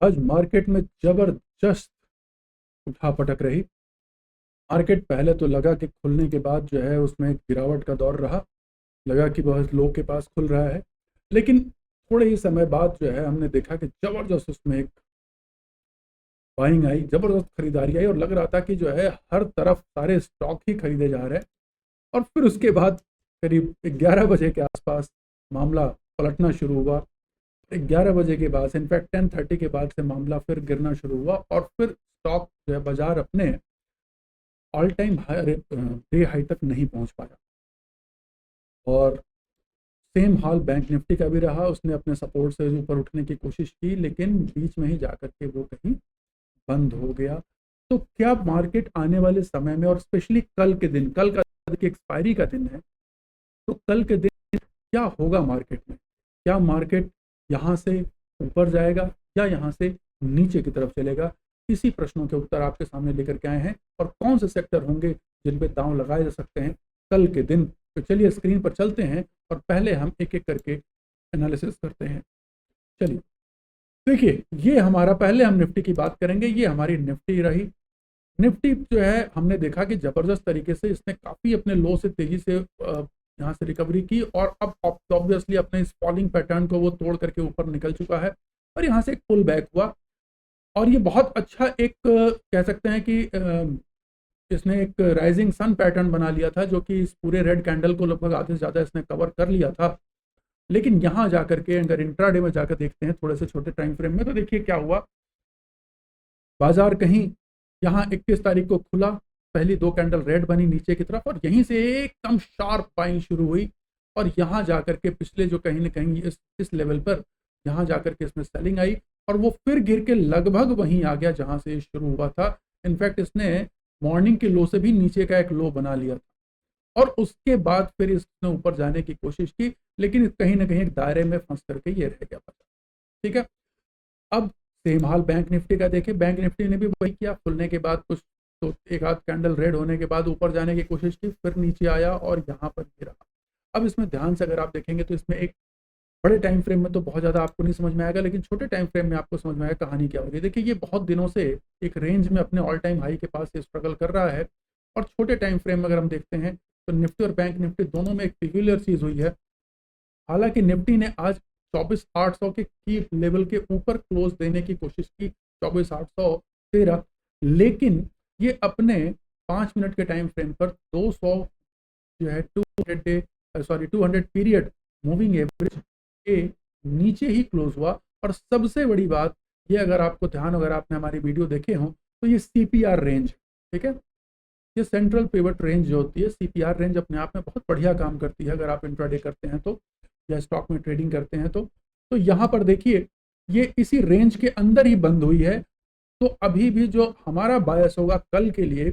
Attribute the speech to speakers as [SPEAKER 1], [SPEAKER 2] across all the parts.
[SPEAKER 1] आज मार्केट में जबरदस्त उठापटक रही। मार्केट पहले तो लगा कि खुलने के बाद जो है उसमें एक गिरावट का दौर रहा, लगा कि बहुत लो के पास खुल रहा है, लेकिन थोड़े ही समय बाद जो है हमने देखा कि जबरदस्त उसमें एक बाइंग आई, जबरदस्त खरीदारी आई और लग रहा था कि जो है हर तरफ सारे स्टॉक ही खरीदे जा रहे हैं। और फिर उसके बाद करीब 11 बजे के आसपास मामला पलटना शुरू हुआ। 11 बजे के बाद, इनफैक्ट 10:30 के बाद से मामला फिर गिरना शुरू हुआ और फिर स्टॉक जो है बाजार अपने ऑल टाइम डे हाई तक नहीं पहुंच पाया। और सेम हाल बैंक निफ्टी का भी रहा, उसने अपने सपोर्ट से ऊपर उठने की कोशिश की लेकिन बीच में ही जाकर के वो कहीं बंद हो गया। तो क्या मार्केट आने वाले समय में और स्पेशली कल के दिन, कल का एक्सपायरी का दिन है, तो कल के दिन क्या होगा मार्केट में? क्या मार्केट यहाँ से ऊपर जाएगा या यहाँ से नीचे की तरफ चलेगा? इसी प्रश्नों के उत्तर आपके सामने लेकर के आए हैं और कौन से सेक्टर होंगे जिन पे दांव लगाए जा सकते हैं कल के दिन। तो चलिए स्क्रीन पर चलते हैं और पहले हम एक एक करके एनालिसिस करते हैं। चलिए देखिए, ये हमारा, पहले हम निफ्टी की बात करेंगे। ये हमारी निफ्टी रही। निफ्टी जो है हमने देखा कि जबरदस्त तरीके से इसने काफी अपने लो से तेजी से यहाँ से रिकवरी की और अब ऑब्वियसली अपने इस फॉलिंग पैटर्न को वो तोड़ करके ऊपर निकल चुका है और यहाँ से एक पुल बैक हुआ। और ये बहुत अच्छा एक कह सकते हैं कि इसने एक राइजिंग सन पैटर्न बना लिया था, जो कि इस पूरे रेड कैंडल को लगभग आधे से ज़्यादा इसने कवर कर लिया था। लेकिन यहाँ जाकर के अगर इंट्राडे में जाकर देखते हैं थोड़े से छोटे टाइम फ्रेम में, तो देखिए क्या हुआ। बाजार कहीं यहाँ 21 तारीख को खुला, पहली दो कैंडल रेड बनी नीचे की तरफ और यहीं से एकदम शार्प बाइंग शुरू हुई और यहाँ जाकर के पिछले जो कहीं ना कहीं इस लेवल पर यहाँ जाकर के इसमें सेलिंग आई और वो फिर गिर के लगभग वहीं आ गया जहाँ से शुरू हुआ था। इनफैक्ट इसने मॉर्निंग के लो से भी नीचे का एक लो बना लिया था और उसके बाद फिर इसने ऊपर जाने की कोशिश की, लेकिन कहीं ना कहीं एक दायरे में फंस करके ये रह गया। ठीक है, अब सेम हाल बैंक निफ्टी का देखें। बैंक निफ्टी ने भी वही किया, खुलने के बाद कुछ तो एक आध कैंडल रेड होने के बाद ऊपर जाने की कोशिश की, फिर नीचे आया और यहाँ पर गिरा। अब इसमें ध्यान से अगर आप देखेंगे तो इसमें एक बड़े टाइम फ्रेम में तो बहुत ज़्यादा आपको नहीं समझ में आएगा, लेकिन छोटे टाइम फ्रेम में आपको समझ में आएगा कहानी क्या हो रही है। देखिए, ये बहुत दिनों से एक रेंज में अपने ऑल टाइम हाई के पास से स्ट्रगल कर रहा है और छोटे टाइम फ्रेम में अगर हम देखते हैं तो निफ्टी और बैंक निफ्टी दोनों में एक पिक्यूलियर चीज़ हुई है। हालांकि निफ्टी ने आज 24,800 के की लेवल के ऊपर क्लोज देने की कोशिश की, 24,813, लेकिन ये अपने 5 मिनट के टाइम फ्रेम पर 200 जो है 200 पीरियड मूविंग एवरेज के नीचे ही क्लोज हुआ। और सबसे बड़ी बात ये, अगर आपको ध्यान, अगर आपने हमारी वीडियो देखे हो तो ये CPR रेंज, ठीक है, ये सेंट्रल पिवट रेंज जो होती है, CPR रेंज अपने आप में बहुत बढ़िया काम करती है अगर आप इंट्राडे करते हैं तो, या स्टॉक में ट्रेडिंग करते हैं तो यहाँ पर देखिए ये इसी रेंज के अंदर ही बंद हुई है। तो अभी भी जो हमारा बायस होगा कल के लिए,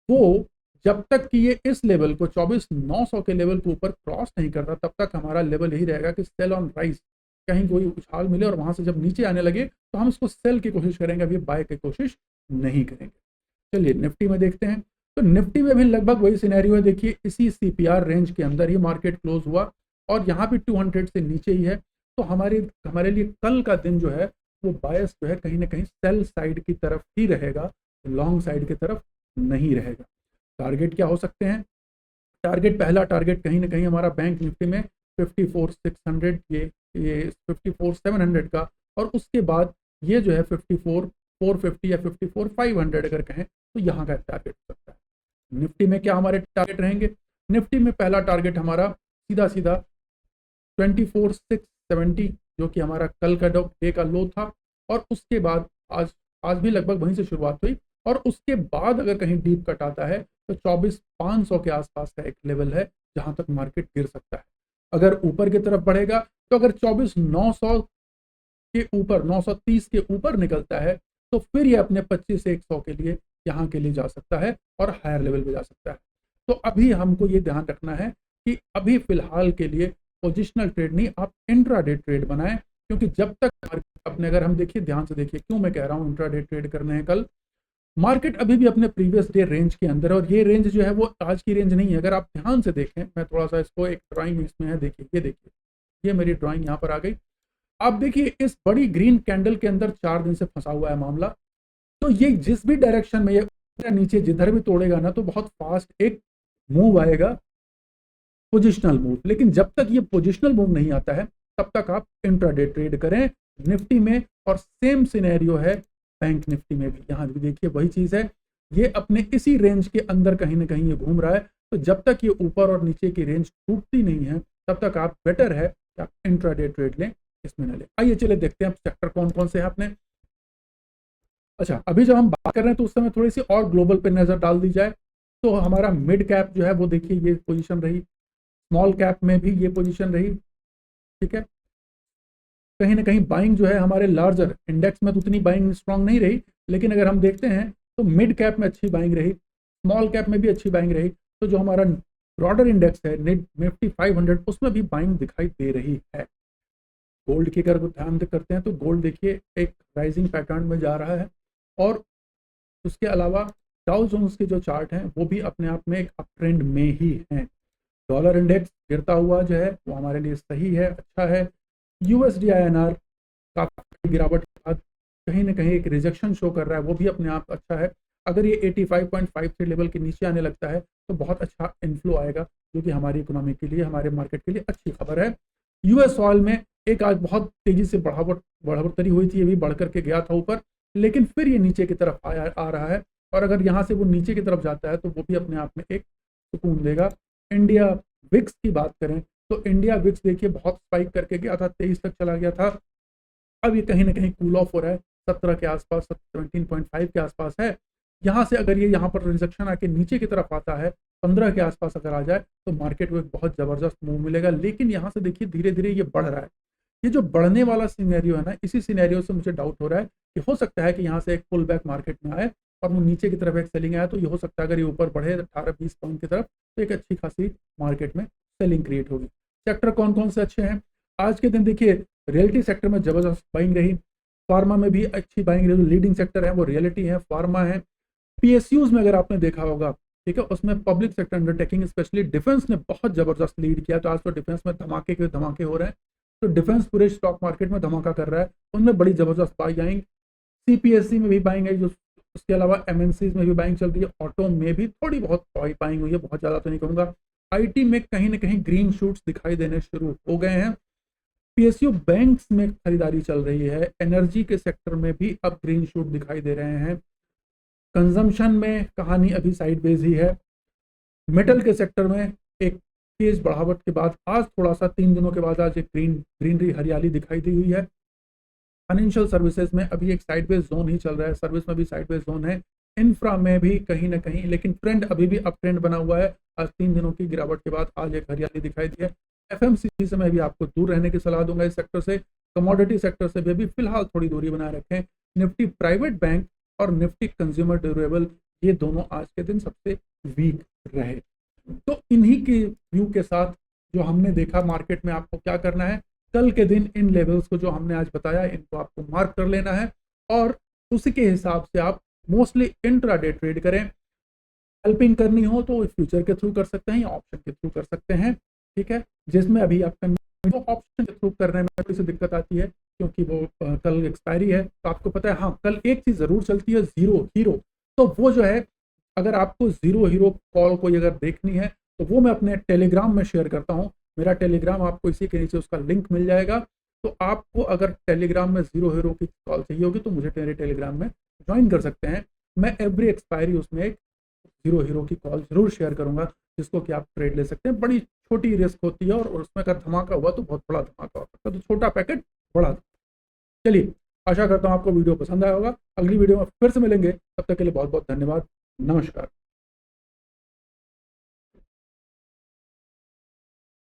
[SPEAKER 1] वो जब तक कि ये इस लेवल को 24,900 के लेवल के ऊपर क्रॉस नहीं करता, तब तक हमारा लेवल यही रहेगा कि सेल ऑन राइज, कहीं कोई उछाल मिले और वहां से जब नीचे आने लगे तो हम इसको सेल की कोशिश करेंगे, अभी बाय की कोशिश नहीं करेंगे। चलिए निफ्टी में देखते हैं। तो निफ्टी में भी लगभग वही सिनेरियो है। देखिए, इसी CPR रेंज के अंदर ही मार्केट क्लोज हुआ और यहाँ भी 200 से नीचे ही है। तो हमारे लिए कल का दिन जो है वो बायस जो है कहीं ना कहीं सेल साइड की तरफ ही रहेगा, लॉन्ग साइड की तरफ नहीं रहेगा। टारगेट क्या हो सकते हैं? टारगेट, पहला टारगेट कहीं ना कहीं हमारा बैंक निफ्टी में 54,600, ये 54,700 का, और उसके बाद ये जो है 54,450 या 54,500 अगर कहें तो यहाँ का टारगेट हो सकता है। निफ्टी में क्या हमारे टारगेट रहेंगे? निफ्टी में पहला टारगेट हमारा सीधा सीधा 24,670 जो कि हमारा कल का डे का लो था, और उसके बाद आज भी लगभग वहीं से शुरुआत हुई, और उसके बाद अगर कहीं डीप कट आता है तो 24,500 के आसपास का एक लेवल है जहां तक मार्केट गिर सकता है। अगर ऊपर की तरफ बढ़ेगा तो अगर 24,900 के ऊपर, 930 के ऊपर निकलता है तो फिर ये अपने 25 से 100 के लिए यहाँ के लिए जा सकता है और हायर लेवल पे जा सकता है। तो अभी हमको ये ध्यान रखना है कि अभी फिलहाल के लिए पोजिशनल ट्रेड नहीं, आप इंट्राडे ट्रेड बनाएं, क्योंकि जब तक अपने, अगर हम देखिए ध्यान से देखिए क्यों मैं कह रहा हूँ इंट्राडे ट्रेड करने हैं कल, मार्केट अभी भी अपने प्रीवियस डे रेंज के अंदर है और ये रेंज जो है वो आज की रेंज नहीं है। अगर आप ध्यान से देखें, मैं थोड़ा सा इसको, एक ड्राइंग इसमें है, देखिए, ये देखिए, ये मेरी ड्राइंग यहाँ पर आ गई। आप देखिए इस बड़ी ग्रीन कैंडल के अंदर 4 दिन से फंसा हुआ है मामला। तो ये जिस भी डायरेक्शन में ये नीचे जिधर भी तोड़ेगा ना, तो बहुत फास्ट एक मूव आएगा, पोजिशनल मूव। लेकिन जब तक ये पोजिशनल मूव नहीं आता है तब तक आप इंट्राडे ट्रेड करें निफ्टी में। और सेम सिनेरियो है बैंक निफ्टी में भी। यहाँ भी देखिए वही चीज है, ये अपने इसी रेंज के अंदर कहीं ना कहीं ये घूम रहा है। तो जब तक ये ऊपर और नीचे की रेंज टूटती नहीं है तब तक आप बेटर है कि आप इंट्राडे ट्रेड लें, इसमें न लें। आइए चले देखते हैं सेक्टर कौन कौन से हैं आपने। अच्छा, अभी जब हम बात कर रहे हैं तो उस समय थोड़ी सी और ग्लोबल पे नजर डाल दी जाए तो हमारा मिड कैप जो है वो देखिए ये पोजीशन रही, स्मॉल कैप में भी ये पोजीशन रही। ठीक है, कहीं ना कहीं बाइंग जो है हमारे लार्जर इंडेक्स में तो उतनी बाइंग स्ट्रांग नहीं रही, लेकिन अगर हम देखते हैं तो मिड कैप में अच्छी बाइंग रही, स्मॉल कैप में भी अच्छी बाइंग रही। तो जो हमारा ब्रॉडर इंडेक्स है निफ्टी 500, उसमें भी बाइंग दिखाई दे रही है। गोल्ड की अगर ध्यान करते हैं तो गोल्ड देखिए एक राइजिंग पैटर्न में जा रहा है। और उसके अलावा डाउ जोन्स के जो चार्ट हैं वो भी अपने आप में एक अप ट्रेंड में ही हैं। डॉलर इंडेक्स गिरता हुआ जो है वो हमारे लिए सही है, अच्छा है। यूएसडी INR काफी गिरावट के बाद कहीं ना कहीं एक रिजेक्शन शो कर रहा है, वो भी अपने आप अच्छा है। अगर ये 85.53 लेवल के नीचे आने लगता है तो बहुत अच्छा इनफ्लो आएगा, जो कि हमारी इकोनॉमी के लिए, हमारे मार्केट के लिए अच्छी खबर है। यूएस ऑयल में एक आज बहुत तेजी से बढ़ोतरी हुई थी, ये भी बढ़ करके गया था ऊपर, लेकिन फिर ये नीचे की तरफ आ रहा है। और अगर यहाँ से वो नीचे की तरफ जाता है तो वो भी अपने आप में एक सुकून देगा। इंडिया विक्स की बात करें तो इंडिया विक्स देखिए बहुत स्पाइक करके गया था, 23 तक चला गया था। अब ये कहीं ना कहीं कूल ऑफ हो रहा है, 17 के आसपास, 17.5 के आसपास है। यहाँ से अगर ये यहाँ पर रिजेक्शन आके नीचे की तरफ आता है, 15 के आसपास अगर आ जाए तो मार्केट को एक बहुत जबरदस्त मूव मिलेगा। लेकिन यहाँ से देखिए धीरे धीरे ये बढ़ रहा है। ये जो बढ़ने वाला सिनेरियो है ना, इसी सिनेरियो से मुझे डाउट हो रहा है कि हो सकता है कि यहाँ से एक पुल बैक मार्केट में आए और वो नीचे की तरफ एक सेलिंग आया। तो ये हो सकता है अगर ये ऊपर बढ़े 18-20 पॉइंट की तरफ तो एक अच्छी खासी मार्केट में सेलिंग क्रिएट होगी। सेक्टर कौन कौन से अच्छे हैं आज के दिन? देखिए रियलिटी सेक्टर में जबरदस्त बाइंग रही, फार्मा में भी अच्छी बाइंग रही। जो लीडिंग सेक्टर है वो रियलिटी है, फार्मा है। PSUs में अगर आपने देखा होगा, ठीक है, उसमें public sector undertaking specially defence ने बहुत जबरदस्त लीड किया। तो आज तो डिफेंस में धमाके के धमाके हो रहे हैं। तो डिफेंस पूरे स्टॉक मार्केट में धमाका कर रहा है, उनमें बड़ी जबरदस्त बाइंग आएंगी। CPSE में भी बाइंग है, जो उसके अलावा MNCs में भी बाइंग चल रही है। ऑटो में भी थोड़ी बहुत बाइंग हुई है, बहुत ज़्यादा तो नहीं कहूँगा। IT में कहीं ना कहीं ग्रीन शूट्स दिखाई देने शुरू हो गए हैं। PSU बैंक्स में खरीदारी चल रही है। एनर्जी के सेक्टर में भी अब ग्रीन शूट दिखाई दे रहे हैं। कंजम्पशन में कहानी अभी साइडवेज ही है। मेटल के सेक्टर में एक तेज बढ़ावट के बाद आज थोड़ा सा 3 दिनों के बाद आज एक ग्रीनरी हरियाली दिखाई दी हुई है। फाइनेंशियल सर्विसेज में अभी एक साइडवेज जोन ही चल रहा है, सर्विस में भी साइडवेज जोन है, इंफ्रा में भी कहीं ना कहीं, लेकिन ट्रेंड अभी भी अप ट्रेंड बना हुआ है। आज 3 दिनों की गिरावट के बाद आज एक हरियाली दिखाई दी है। FMCG से मैं भी आपको दूर रहने की सलाह दूंगा इस सेक्टर से। कमोडिटी सेक्टर से भी अभी फिलहाल थोड़ी दूरी बनाए रखें। निफ्टी प्राइवेट बैंक और निफ्टी कंज्यूमर ड्यूरेबल, ये दोनों आज के दिन सबसे वीक रहे। तो इन्हीं के व्यू के साथ जो हमने देखा मार्केट में, आपको क्या करना है, कल के दिन इन लेवल्स को जो हमने आज बताया इनको आपको मार्क कर लेना है और उसी के हिसाब से आप मोस्टली इंट्राडे ट्रेड करें। हेल्पिंग करनी हो तो फ्यूचर के थ्रू कर सकते हैं या ऑप्शन के थ्रू कर सकते हैं। ठीक है, जिसमें अभी आपका ऑप्शन के थ्रू करने में थोड़ी सी दिक्कत आती है क्योंकि वो कल एक्सपायरी है। तो आपको पता है, हाँ, कल एक चीज जरूर चलती है, जीरो हीरो। तो वो जो है, अगर आपको जीरो हीरो कॉल कोई अगर देखनी है तो वो मैं अपने टेलीग्राम में शेयर करता हूँ। मेरा टेलीग्राम आपको इसी के नीचे उसका लिंक मिल जाएगा। तो आपको अगर टेलीग्राम में जीरो हीरो की कॉल चाहिए होगी तो मुझे मेरे टेलीग्राम में ज्वाइन कर सकते हैं। मैं एवरी एक्सपायरी उसमें एक जीरो हीरो की कॉल जरूर शेयर करूंगा जिसको कि आप ट्रेड ले सकते हैं। बड़ी छोटी रिस्क होती है और उसमें अगर धमाका हुआ तो बहुत बड़ा धमाका हो सकता है। तो छोटा पैकेट बड़ा। चलिए, आशा करता हूँ आपको वीडियो पसंद आया होगा। अगली वीडियो में फिर से मिलेंगे, तब तक के लिए बहुत बहुत धन्यवाद। नमस्कार।